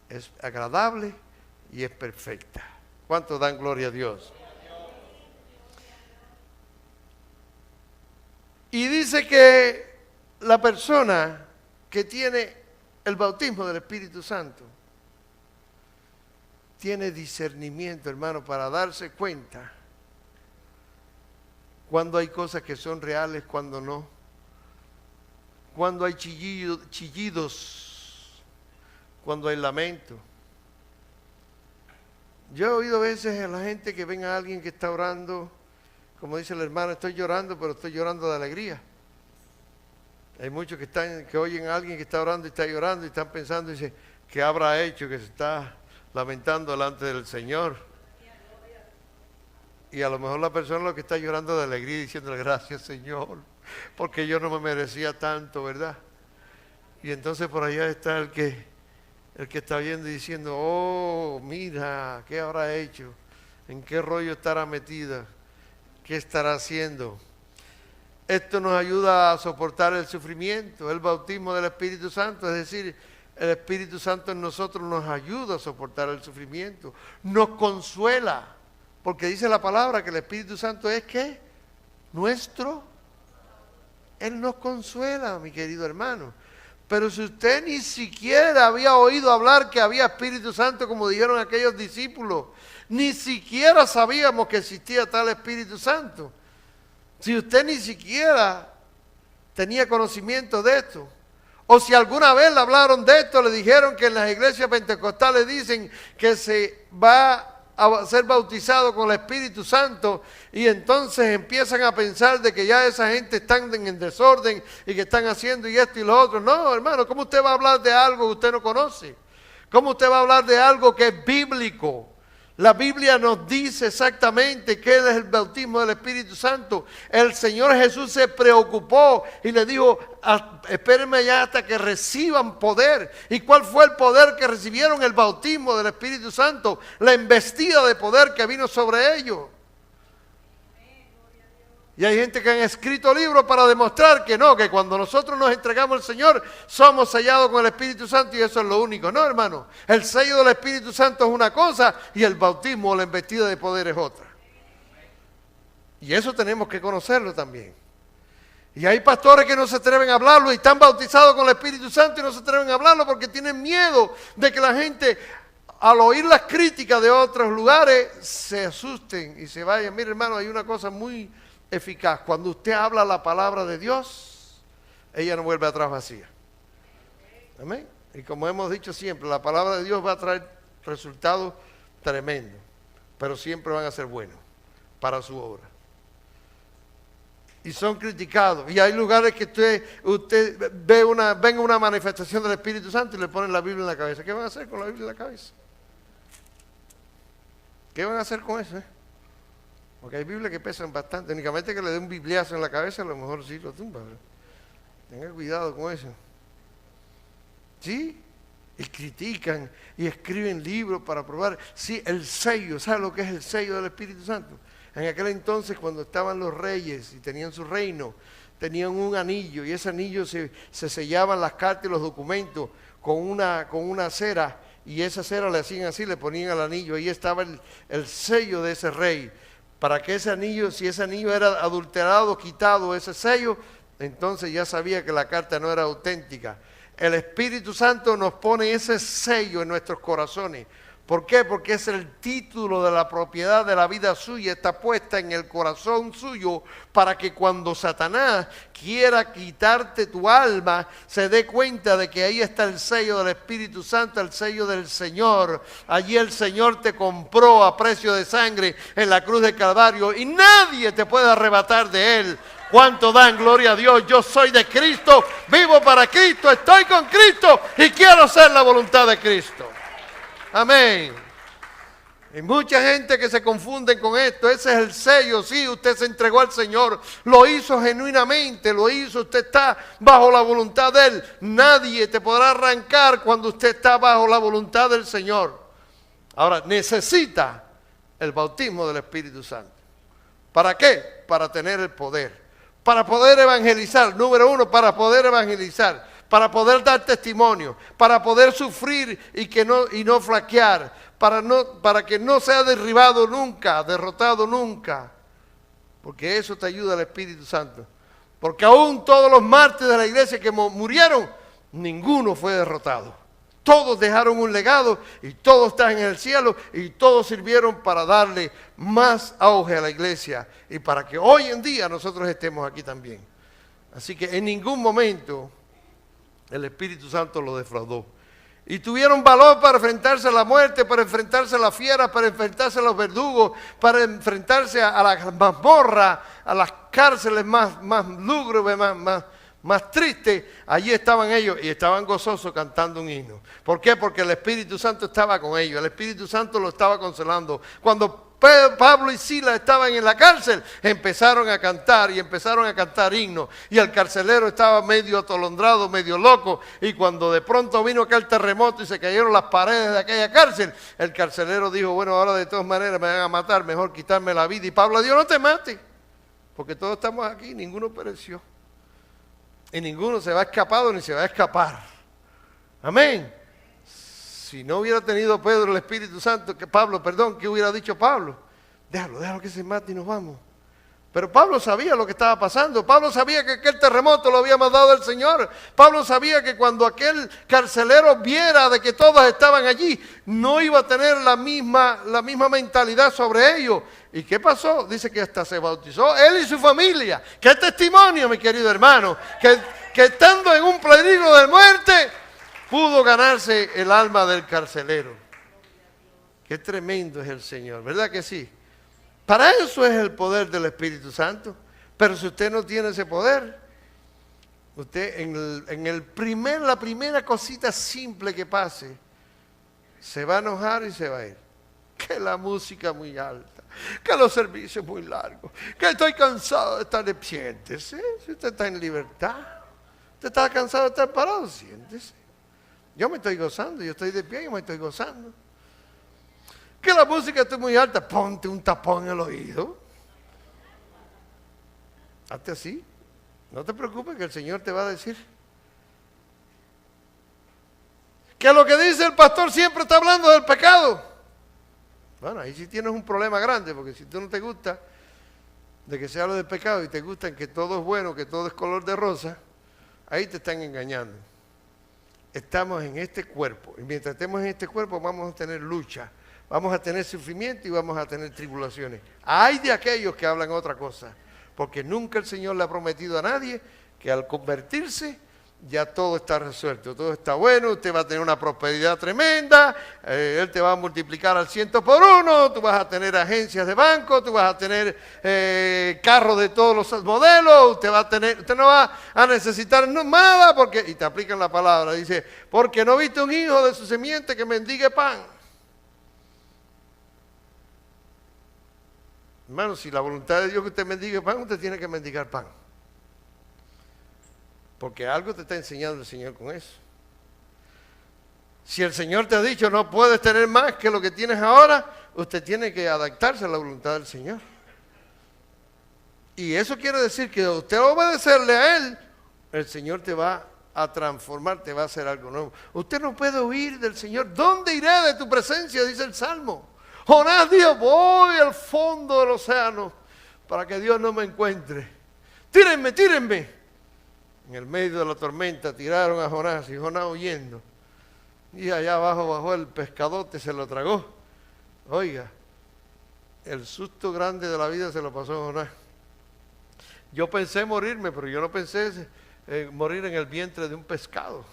es agradable y es perfecta. ¿Cuántos dan gloria a Dios? Y dice que la persona que tiene el bautismo del Espíritu Santo tiene discernimiento, hermano, para darse cuenta cuando hay cosas que son reales, cuando no. Cuando hay chillidos, cuando hay lamento. Yo he oído a veces a la gente que ven a alguien que está orando, como dice el hermano, estoy llorando, pero estoy llorando de alegría. Hay muchos que oyen a alguien que está orando y está llorando y están pensando, dice, ¿qué habrá hecho que se está lamentando delante del Señor? Y a lo mejor la persona lo que está llorando de alegría y diciéndole, gracias Señor, porque yo no me merecía tanto, ¿verdad? Y entonces por allá está el que está viendo y diciendo, oh, mira, ¿qué habrá hecho? ¿En qué rollo estará metida? ¿Qué estará haciendo? Esto nos ayuda a soportar el sufrimiento, el bautismo del Espíritu Santo, es decir, el Espíritu Santo en nosotros nos ayuda a soportar el sufrimiento, nos consuela, porque dice la palabra que el Espíritu Santo es ¿qué? Nuestro. Él nos consuela, mi querido hermano. Pero si usted ni siquiera había oído hablar que había Espíritu Santo, como dijeron aquellos discípulos, ni siquiera sabíamos que existía tal Espíritu Santo. Si usted ni siquiera tenía conocimiento de esto, o si alguna vez le hablaron de esto, le dijeron que en las iglesias pentecostales dicen que se va a ser bautizado con el Espíritu Santo, y entonces empiezan a pensar de que ya esa gente están en desorden y que están haciendo y esto y lo otro. No, hermano, ¿cómo usted va a hablar de algo que usted no conoce? ¿Cómo usted va a hablar de algo que es bíblico? La Biblia nos dice exactamente qué es el bautismo del Espíritu Santo. El Señor Jesús se preocupó y le dijo, espérenme ya hasta que reciban poder. ¿Y cuál fue el poder que recibieron? El bautismo del Espíritu Santo, la embestida de poder que vino sobre ellos. Y hay gente que han escrito libros para demostrar que no, que cuando nosotros nos entregamos al Señor, somos sellados con el Espíritu Santo y eso es lo único. No, hermano, el sello del Espíritu Santo es una cosa y el bautismo o la embestida de poder es otra. Y eso tenemos que conocerlo también. Y hay pastores que no se atreven a hablarlo y están bautizados con el Espíritu Santo y no se atreven a hablarlo porque tienen miedo de que la gente, al oír las críticas de otros lugares, se asusten y se vayan. Mire, hermano, hay una cosa muy eficaz. Cuando usted habla la palabra de Dios, ella no vuelve atrás vacía. Amén. Y como hemos dicho siempre, la palabra de Dios va a traer resultados tremendos, pero siempre van a ser buenos para su obra. Y son criticados. Y hay lugares que usted ven una manifestación del Espíritu Santo y le ponen la Biblia en la cabeza. ¿Qué van a hacer con la Biblia en la cabeza? ¿Qué van a hacer con eso? Porque hay Biblias que pesan bastante. Únicamente que le dé un bibliazo en la cabeza, a lo mejor sí lo tumba. Tenga cuidado con eso. ¿Sí? Y critican y escriben libros para probar. Sí, el sello. ¿Sabe lo que es el sello del Espíritu Santo? En aquel entonces, cuando estaban los reyes y tenían su reino, tenían un anillo y ese anillo se sellaban las cartas y los documentos con una cera, y esa cera le hacían así, le ponían al anillo. Ahí estaba el sello de ese rey. Para que ese anillo, si ese anillo era adulterado, quitado ese sello, entonces ya sabía que la carta no era auténtica. El Espíritu Santo nos pone ese sello en nuestros corazones. ¿Por qué? Porque es el título de la propiedad de la vida suya, está puesta en el corazón suyo para que cuando Satanás quiera quitarte tu alma, se dé cuenta de que ahí está el sello del Espíritu Santo, el sello del Señor. Allí el Señor te compró a precio de sangre en la cruz del Calvario y nadie te puede arrebatar de Él. ¿Cuánto dan gloria a Dios? Yo soy de Cristo, vivo para Cristo, estoy con Cristo y quiero hacer la voluntad de Cristo. Amén. Hay mucha gente que se confunde con esto. Ese es el sello. Sí, usted se entregó al Señor, lo hizo genuinamente, lo hizo, usted está bajo la voluntad de Él. Nadie te podrá arrancar cuando usted está bajo la voluntad del Señor. Ahora, necesita el bautismo del Espíritu Santo. ¿Para qué? Para tener el poder, para poder evangelizar. Número uno, para poder evangelizar, para poder dar testimonio, para poder sufrir y no flaquear, para que no sea derribado nunca, derrotado nunca. Porque eso te ayuda el Espíritu Santo. Porque aún todos los mártires de la iglesia que murieron, ninguno fue derrotado. Todos dejaron un legado y todos están en el cielo y todos sirvieron para darle más auge a la iglesia y para que hoy en día nosotros estemos aquí también. Así que en ningún momento el Espíritu Santo lo defraudó. Y tuvieron valor para enfrentarse a la muerte, para enfrentarse a las fieras, para enfrentarse a los verdugos, para enfrentarse a las mazmorras, a las cárceles más lúgubres, más tristes. Allí estaban ellos y estaban gozosos cantando un himno. ¿Por qué? Porque el Espíritu Santo estaba con ellos, el Espíritu Santo lo estaba consolando. Cuando Pablo y Silas estaban en la cárcel, empezaron a cantar y empezaron a cantar himnos. Y el carcelero estaba medio atolondrado, medio loco. Y cuando de pronto vino aquel terremoto y se cayeron las paredes de aquella cárcel, el carcelero dijo, bueno, ahora de todas maneras me van a matar, mejor quitarme la vida. Y Pablo dijo, no te mates, porque todos estamos aquí, ninguno pereció. Y ninguno se va escapado ni se va a escapar. Amén. Si no hubiera tenido Pedro el Espíritu Santo, ¿qué hubiera dicho Pablo? Déjalo que se mate y nos vamos. Pero Pablo sabía lo que estaba pasando. Pablo sabía que aquel terremoto lo había mandado el Señor. Pablo sabía que cuando aquel carcelero viera de que todos estaban allí, no iba a tener la misma mentalidad sobre ellos. ¿Y qué pasó? Dice que hasta se bautizó él y su familia. ¡Qué testimonio, mi querido hermano! Que estando en un peligro de muerte, pudo ganarse el alma del carcelero. Qué tremendo es el Señor, ¿verdad que sí? Para eso es el poder del Espíritu Santo. Pero si usted no tiene ese poder, usted la primera cosita simple que pase, se va a enojar y se va a ir. Que la música muy alta, que los servicios muy largos, que estoy cansado de estar de siéntese. Si usted está en libertad, usted está cansado de estar parado, siéntese. Yo me estoy gozando, yo estoy de pie, yo me estoy gozando. Que la música esté muy alta, ponte un tapón en el oído. Hazte así. No te preocupes que el Señor te va a decir. Que lo que dice el pastor siempre está hablando del pecado. Bueno, ahí sí tienes un problema grande, porque si tú no te gusta de que se hable del pecado y te gusta que todo es bueno, que todo es color de rosa, ahí te están engañando. Estamos en este cuerpo, y mientras estemos en este cuerpo vamos a tener lucha, vamos a tener sufrimiento y vamos a tener tribulaciones. Hay de aquellos que hablan otra cosa, porque nunca el Señor le ha prometido a nadie que al convertirse ya todo está resuelto, todo está bueno, usted va a tener una prosperidad tremenda, Él te va a multiplicar al 100 por 1, tú vas a tener agencias de banco, tú vas a tener carros de todos los modelos, usted no va a necesitar nada, y te aplican la palabra, dice, porque no viste un hijo de su simiente que mendigue pan. Hermano, si la voluntad de Dios es que usted mendigue pan, usted tiene que mendigar pan. Porque algo te está enseñando el Señor con eso. Si el Señor te ha dicho no puedes tener más que lo que tienes ahora, usted tiene que adaptarse a la voluntad del Señor. Y eso quiere decir que usted obedecerle a Él, el Señor te va a transformar, te va a hacer algo nuevo. Usted no puede huir del Señor. ¿Dónde iré de tu presencia? Dice el Salmo. Jonás dijo, voy al fondo del océano para que Dios no me encuentre. Tírenme, tírenme. En el medio de la tormenta tiraron a Jonás y Jonás huyendo. Y allá abajo bajó el pescadote, se lo tragó. Oiga, el susto grande de la vida se lo pasó a Jonás. Yo pensé morirme, pero yo no pensé morir en el vientre de un pescado.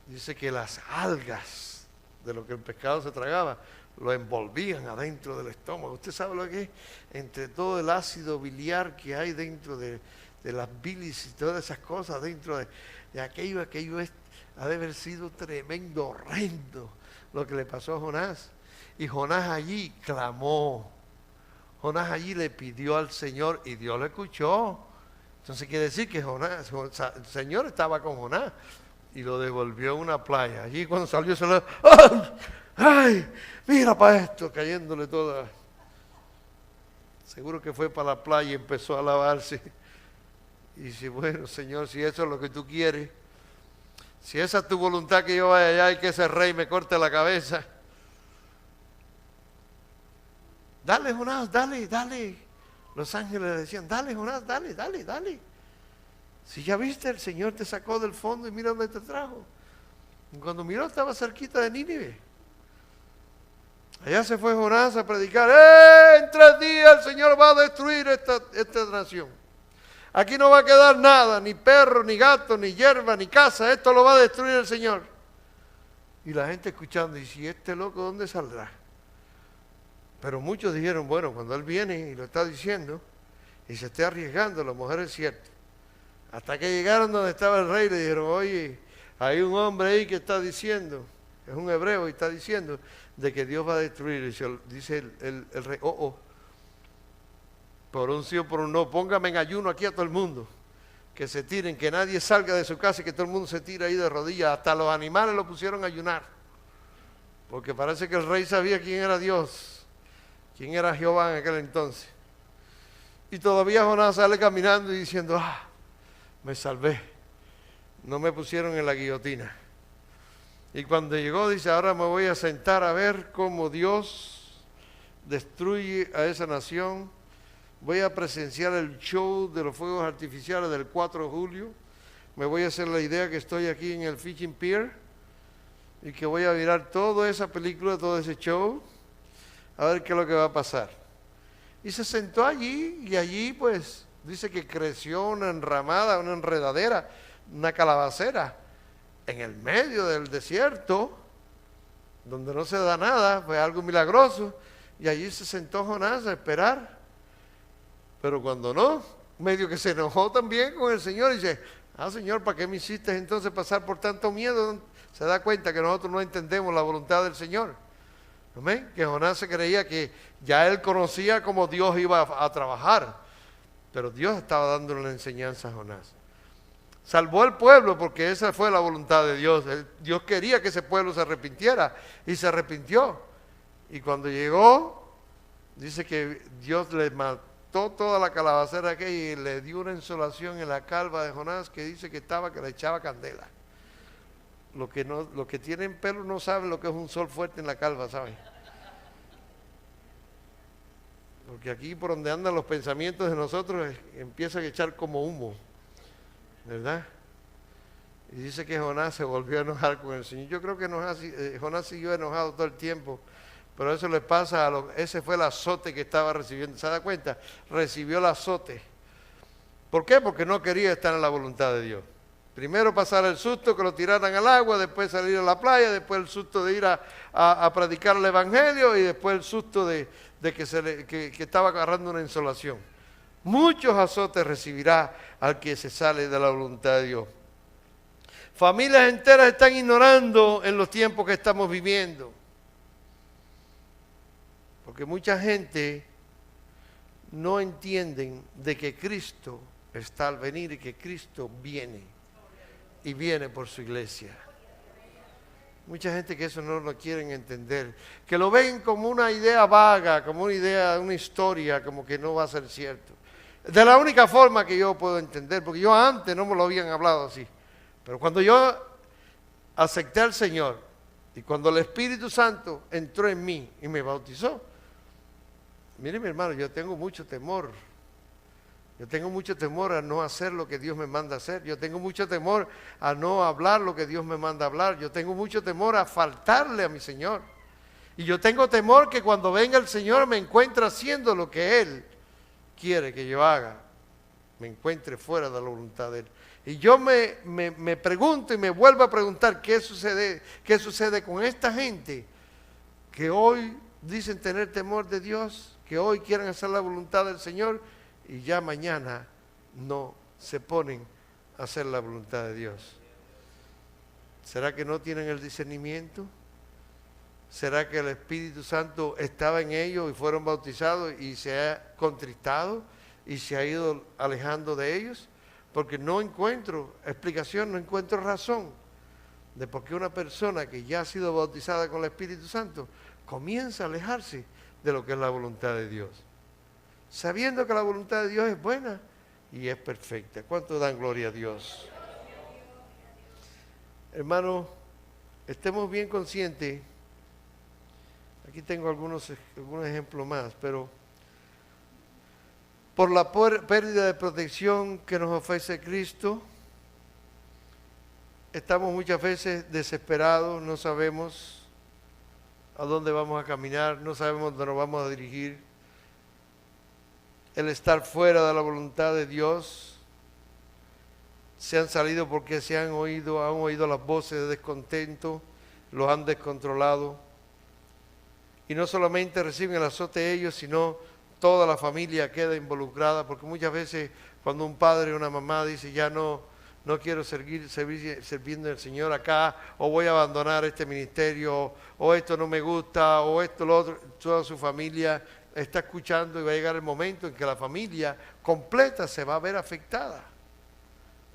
Dice que las algas de lo que el pescado se tragaba lo envolvían adentro del estómago. ¿Usted sabe lo que es? Entre todo el ácido biliar que hay dentro de las bilis y todas esas cosas dentro de aquello ha de haber sido tremendo, horrendo lo que le pasó a Jonás. Y Jonás allí clamó, Jonás allí le pidió al Señor y Dios lo escuchó. Entonces quiere decir que el Señor estaba con Jonás y lo devolvió a una playa. Allí cuando salió se lo... ¡Ay! Mira para esto, cayéndole toda. Seguro que fue para la playa y empezó a lavarse. Y dice, bueno, Señor, si eso es lo que tú quieres, si esa es tu voluntad que yo vaya allá y que ese rey me corte la cabeza. Dale, Jonás, dale, dale. Los ángeles le decían, dale, Jonás, dale, dale, dale. Si ya viste, el Señor te sacó del fondo y mira dónde te trajo. Y cuando miró estaba cerquita de Nínive. Allá se fue Jonás a predicar, en 3 días el Señor va a destruir esta nación. Aquí no va a quedar nada, ni perro, ni gato, ni hierba, ni casa. Esto lo va a destruir el Señor. Y la gente escuchando, y si este loco, ¿dónde saldrá? Pero muchos dijeron, bueno, cuando él viene y lo está diciendo, y se esté arriesgando, a lo mejor es cierto. Hasta que llegaron donde estaba el rey, le dijeron, oye, hay un hombre ahí que está diciendo es un hebreo y está diciendo de que Dios va a destruir. Dice el rey, por un sí o por un no, póngame en ayuno aquí a todo el mundo, que se tiren, que nadie salga de su casa y que todo el mundo se tire ahí de rodillas, hasta los animales lo pusieron a ayunar, porque parece que el rey sabía quién era Dios, quién era Jehová en aquel entonces. Y todavía Jonás sale caminando y diciendo, me salvé, no me pusieron en la guillotina. Y cuando llegó dice, ahora me voy a sentar a ver cómo Dios destruye a esa nación. Voy a presenciar el show de los fuegos artificiales del 4 de julio. Me voy a hacer la idea que estoy aquí en el Fishing Pier y que voy a mirar toda esa película, todo ese show, a ver qué es lo que va a pasar. Y se sentó allí y allí pues dice que creció una enramada, una enredadera, una calabacera en el medio del desierto, donde no se da nada, fue algo milagroso, y allí se sentó Jonás a esperar. Pero cuando no, medio que se enojó también con el Señor y dice, Señor, ¿para qué me hiciste entonces pasar por tanto miedo? Se da cuenta que nosotros no entendemos la voluntad del Señor. ¿Amén? Que Jonás se creía que ya él conocía cómo Dios iba a trabajar, pero Dios estaba dando una enseñanza a Jonás. Salvó al pueblo porque esa fue la voluntad de Dios. Dios quería que ese pueblo se arrepintiera y se arrepintió. Y cuando llegó, dice que Dios le mató toda la calabacera aquella y le dio una insolación en la calva de Jonás que dice que le echaba candela. Los que tienen pelo no saben lo que es un sol fuerte en la calva, ¿saben? Porque aquí por donde andan los pensamientos de nosotros empiezan a echar como humo, ¿verdad? Y dice que Jonás se volvió a enojar con el Señor. Yo creo que Jonás siguió enojado todo el tiempo, pero eso le pasa ese fue el azote que estaba recibiendo. ¿Se da cuenta? Recibió el azote. ¿Por qué? Porque no quería estar en la voluntad de Dios. Primero pasar el susto que lo tiraran al agua, después salir a la playa, después el susto de ir a predicar el evangelio y después el susto de que estaba agarrando una insolación. Muchos azotes recibirá al que se sale de la voluntad de Dios. Familias enteras están ignorando en los tiempos que estamos viviendo. Porque mucha gente no entienden de que Cristo está al venir y que Cristo viene. Y viene por su iglesia. Mucha gente que eso no lo quieren entender. Que lo ven como una idea vaga, como una idea, una historia, como que no va a ser cierto. De la única forma que yo puedo entender, porque yo antes no me lo habían hablado así. Pero cuando yo acepté al Señor y cuando el Espíritu Santo entró en mí y me bautizó, mire mi hermano, yo tengo mucho temor. Yo tengo mucho temor a no hacer lo que Dios me manda hacer. Yo tengo mucho temor a no hablar lo que Dios me manda hablar. Yo tengo mucho temor a faltarle a mi Señor. Y yo tengo temor que cuando venga el Señor me encuentre haciendo lo que Él quiere que yo haga. Me encuentre fuera de la voluntad de Él. Y yo me pregunto y me vuelvo a preguntar qué sucede con esta gente que hoy dicen tener temor de Dios, que hoy quieren hacer la voluntad del Señor y ya mañana no se ponen a hacer la voluntad de Dios. ¿Será que no tienen el discernimiento? ¿Será que el Espíritu Santo estaba en ellos y fueron bautizados y se ha contristado y se ha ido alejando de ellos? Porque no encuentro explicación, no encuentro razón de por qué una persona que ya ha sido bautizada con el Espíritu Santo comienza a alejarse de lo que es la voluntad de Dios. Sabiendo que la voluntad de Dios es buena y es perfecta. ¿Cuánto dan gloria a Dios? Hermano, estemos bien conscientes. Aquí tengo algunos ejemplos más, pero por la pérdida de protección que nos ofrece Cristo, estamos muchas veces desesperados, no sabemos a dónde vamos a caminar, no sabemos dónde nos vamos a dirigir. El estar fuera de la voluntad de Dios, se han salido porque han oído las voces de descontento, los han descontrolado. Y no solamente reciben el azote ellos, sino toda la familia queda involucrada, porque muchas veces cuando un padre o una mamá dice ya no no quiero seguir sirviendo al Señor acá, o voy a abandonar este ministerio, o esto no me gusta, o esto, lo otro. Toda su familia está escuchando y va a llegar el momento en que la familia completa se va a ver afectada.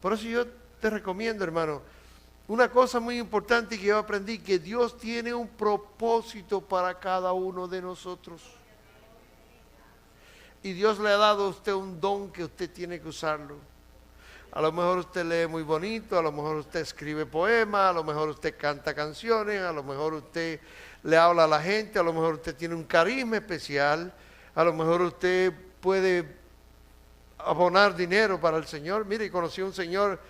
Por eso yo te recomiendo, hermano, una cosa muy importante que yo aprendí, que Dios tiene un propósito para cada uno de nosotros. Y Dios le ha dado a usted un don que usted tiene que usarlo. A lo mejor usted lee muy bonito, a lo mejor usted escribe poemas, a lo mejor usted canta canciones, a lo mejor usted le habla a la gente, a lo mejor usted tiene un carisma especial, a lo mejor usted puede abonar dinero para el Señor. Mire, conocí a un señor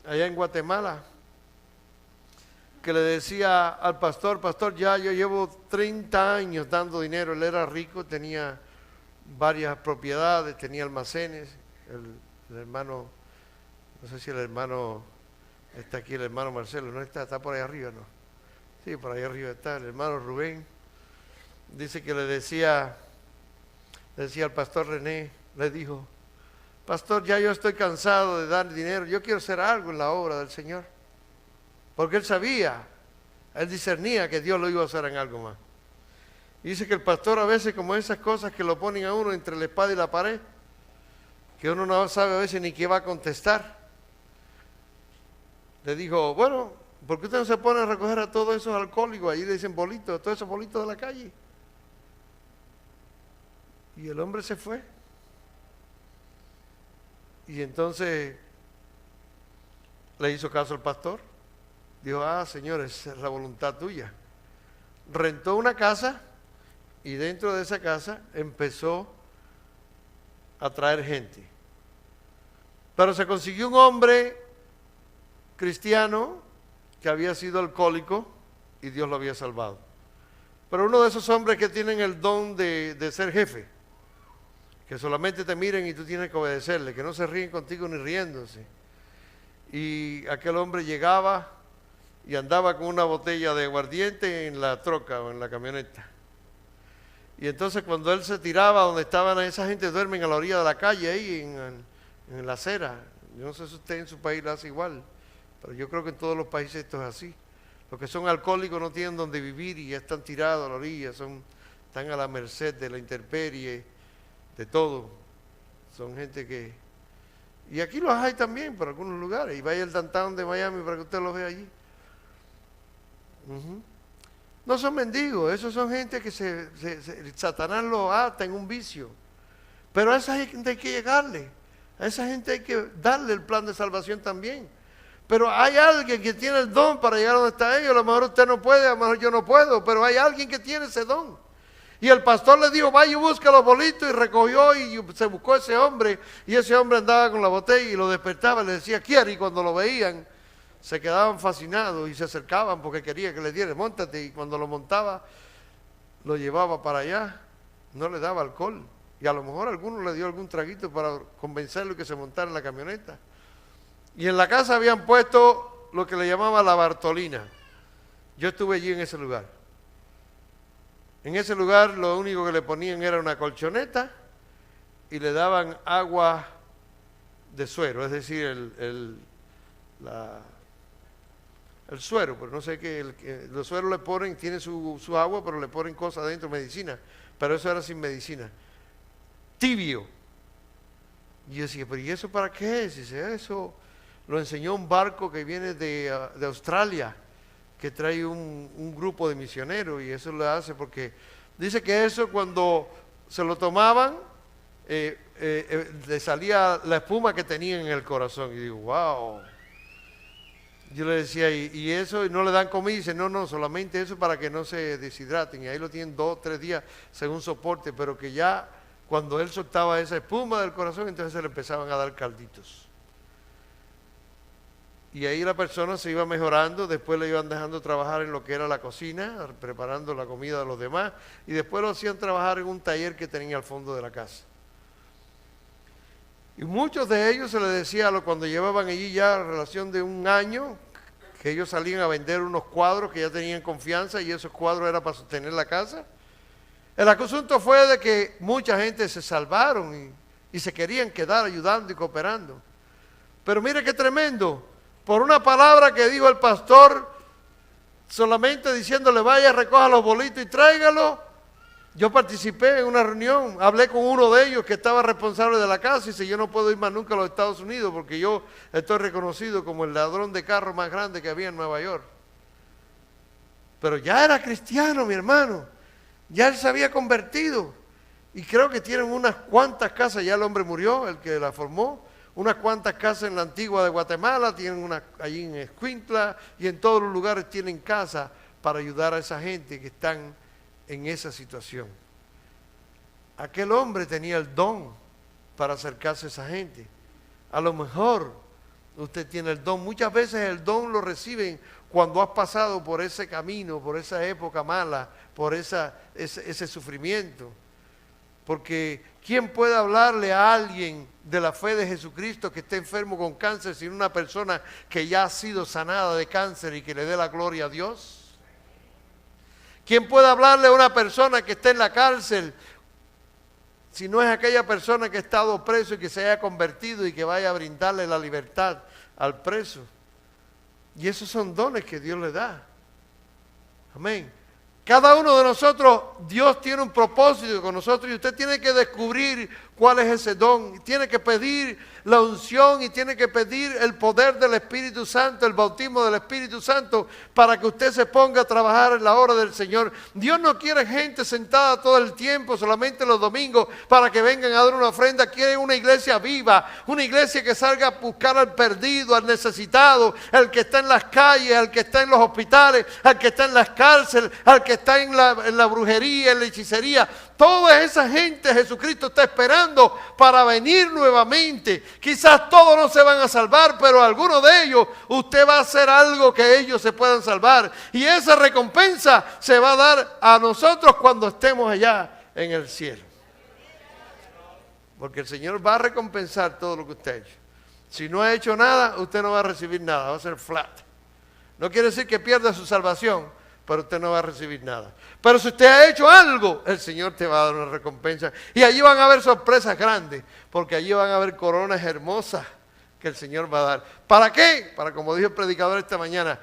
allá en Guatemala que le decía al pastor, pastor, ya yo llevo 30 años dando dinero. Él era rico, tenía varias propiedades, tenía almacenes. El hermano, no sé si el hermano está aquí, el hermano Marcelo, no está por ahí arriba, ¿no? Sí, por ahí arriba está el hermano Rubén. Dice que le decía al pastor René, le dijo, pastor, ya yo estoy cansado de dar dinero, yo quiero hacer algo en la obra del Señor. Porque él sabía, él discernía que Dios lo iba a hacer en algo más. Y dice que el pastor a veces, como esas cosas que lo ponen a uno entre la espada y la pared, que uno no sabe a veces ni qué va a contestar, le dijo, bueno, ¿por qué usted no se pone a recoger a todos esos alcohólicos? Ahí le dicen bolitos, todos esos bolitos de la calle. Y el hombre se fue. Y entonces le hizo caso al pastor. Dijo, Señor, esa es la voluntad tuya. Rentó una casa y dentro de esa casa empezó a traer gente. Pero se consiguió un hombre cristiano que había sido alcohólico y Dios lo había salvado. Pero uno de esos hombres que tienen el don de ser jefe, que solamente te miren y tú tienes que obedecerle, que no se ríen contigo ni riéndose. Y aquel hombre llegaba y andaba con una botella de aguardiente en la troca o en la camioneta. Y entonces cuando él se tiraba donde estaban esa gente, duermen a la orilla de la calle, ahí en la acera. Yo no sé si usted en su país lo hace igual, pero yo creo que en todos los países esto es así. Los que son alcohólicos no tienen donde vivir y ya están tirados a la orilla, están a la merced de la intemperie, de todo. Son gente que... Y aquí los hay también por algunos lugares. Y vaya al downtown de Miami para que usted los vea allí. No son mendigos, esos son gente que Satanás los ata en un vicio. Pero a esa gente hay que llegarle, a esa gente hay que darle el plan de salvación también. Pero hay alguien que tiene el don para llegar donde está ellos. A lo mejor usted no puede, a lo mejor yo no puedo, pero hay alguien que tiene ese don. Y el pastor le dijo, vaya y busca los bolitos, y recogió y se buscó ese hombre, y ese hombre andaba con la botella y lo despertaba, le decía, quiere, y cuando lo veían, se quedaban fascinados y se acercaban porque quería que le diera, móntate, y cuando lo montaba, lo llevaba para allá, no le daba alcohol, y a lo mejor alguno le dio algún traguito para convencerlo que se montara en la camioneta. Y en la casa habían puesto lo que le llamaba la Bartolina. Yo estuve allí en ese lugar. En ese lugar lo único que le ponían era una colchoneta y le daban agua de suero, es decir, el suero, pero no sé qué, los sueros le ponen, tiene su agua, pero le ponen cosas adentro, medicina, pero eso era sin medicina, tibio. Y yo decía, pero ¿y eso para qué es? Dice, eso lo enseñó un barco que viene de Australia, que trae un grupo de misioneros, y eso lo hace porque dice que eso cuando se lo tomaban, le salía la espuma que tenían en el corazón. Y digo, wow. Yo le decía, y eso, y no le dan comida, y dice, no, solamente eso para que no se deshidraten, y ahí lo tienen 2 o 3 días según soporte, pero que ya cuando él soltaba esa espuma del corazón, entonces se le empezaban a dar calditos. Y ahí la persona se iba mejorando, después le iban dejando trabajar en lo que era la cocina, preparando la comida de los demás, y después lo hacían trabajar en un taller que tenía al fondo de la casa. Y muchos de ellos se les decía, cuando llevaban allí ya relación de 1 año, que ellos salían a vender unos cuadros que ya tenían confianza, y esos cuadros eran para sostener la casa. El asunto fue de que mucha gente se salvaron y se querían quedar ayudando y cooperando. Pero mire qué tremendo. Por una palabra que dijo el pastor, solamente diciéndole vaya, recoja los bolitos y tráigalo. Yo participé en una reunión, hablé con uno de ellos que estaba responsable de la casa y dice, yo no puedo ir más nunca a los Estados Unidos porque yo estoy reconocido como el ladrón de carro más grande que había en Nueva York. Pero ya era cristiano, mi hermano, ya él se había convertido y creo que tienen unas cuantas casas, ya el hombre murió, el que la formó, unas cuantas casas en la antigua de Guatemala, tienen una allí en Escuintla y en todos los lugares tienen casas para ayudar a esa gente que están en esa situación. Aquel hombre tenía el don para acercarse a esa gente. A lo mejor usted tiene el don. Muchas veces el don lo reciben cuando has pasado por ese camino, por esa época mala, por ese sufrimiento. Porque ¿quién puede hablarle a alguien de la fe de Jesucristo que esté enfermo con cáncer sino una persona que ya ha sido sanada de cáncer y que le dé la gloria a Dios? ¿Quién puede hablarle a una persona que está en la cárcel si no es aquella persona que ha estado preso y que se haya convertido y que vaya a brindarle la libertad al preso? Y esos son dones que Dios le da. Amén. Cada uno de nosotros, Dios tiene un propósito con nosotros y usted tiene que descubrir cuál es ese don. Tiene que pedir la unción y tiene que pedir el poder del Espíritu Santo, el bautismo del Espíritu Santo, para que usted se ponga a trabajar en la obra del Señor. Dios no quiere gente sentada todo el tiempo, solamente los domingos, para que vengan a dar una ofrenda. Quiere una iglesia viva, una iglesia que salga a buscar al perdido, al necesitado, al que está en las calles, al que está en los hospitales, al que está en las cárceles, al que está en la brujería, en la hechicería. Toda esa gente Jesucristo está esperando para venir nuevamente. Quizás todos no se van a salvar, pero algunos de ellos usted va a hacer algo que ellos se puedan salvar. Y esa recompensa se va a dar a nosotros cuando estemos allá en el cielo. Porque el Señor va a recompensar todo lo que usted ha hecho. Si no ha hecho nada, usted no va a recibir nada, va a ser flat. No quiere decir que pierda su salvación, pero usted no va a recibir nada. Pero si usted ha hecho algo, el Señor te va a dar una recompensa. Y allí van a haber sorpresas grandes, porque allí van a haber coronas hermosas que el Señor va a dar. ¿Para qué? Para, como dijo el predicador esta mañana,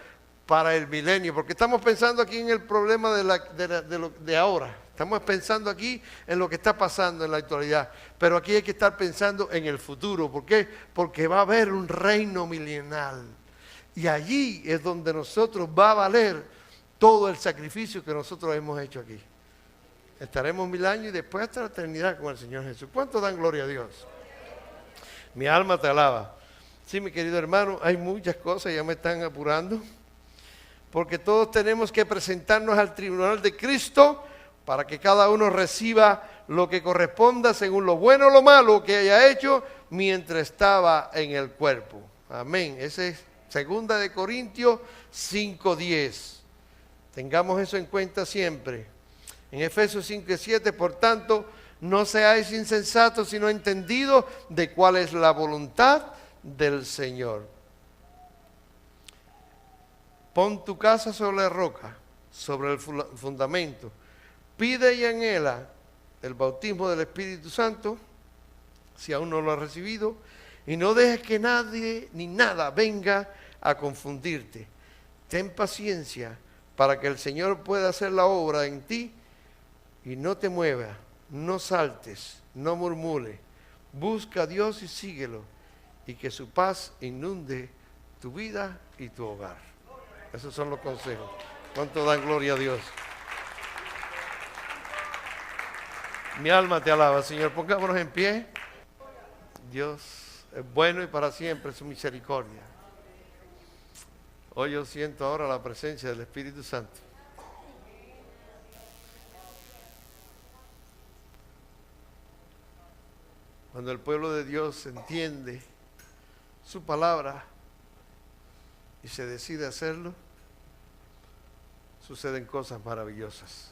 para el milenio. Porque estamos pensando aquí en el problema de ahora. Estamos pensando aquí en lo que está pasando en la actualidad. Pero aquí hay que estar pensando en el futuro. ¿Por qué? Porque va a haber un reino milenial. Y allí es donde nosotros va a valer todo el sacrificio que nosotros hemos hecho aquí. Estaremos 1000 años y después hasta la eternidad con el Señor Jesús. ¿Cuánto dan gloria a Dios? Mi alma te alaba. Sí, mi querido hermano, hay muchas cosas, ya me están apurando, porque todos tenemos que presentarnos al tribunal de Cristo para que cada uno reciba lo que corresponda según lo bueno o lo malo que haya hecho mientras estaba en el cuerpo. Amén. Ese es 2 de Corintios 5:10. Tengamos eso en cuenta siempre. En Efesios 5:7, por tanto, no seáis insensatos, sino entendidos de cuál es la voluntad del Señor. Pon tu casa sobre la roca, sobre el fundamento. Pide y anhela el bautismo del Espíritu Santo, si aún no lo has recibido, y no dejes que nadie ni nada venga a confundirte. Ten paciencia para que el Señor pueda hacer la obra en ti y no te muevas, no saltes, no murmures. Busca a Dios y síguelo y que su paz inunde tu vida y tu hogar. Esos son los consejos. ¿Cuánto dan gloria a Dios? Mi alma te alaba, Señor. Pongámonos en pie. Dios es bueno y para siempre su misericordia. Hoy yo siento ahora la presencia del Espíritu Santo. Cuando el pueblo de Dios entiende su palabra y se decide hacerlo, suceden cosas maravillosas.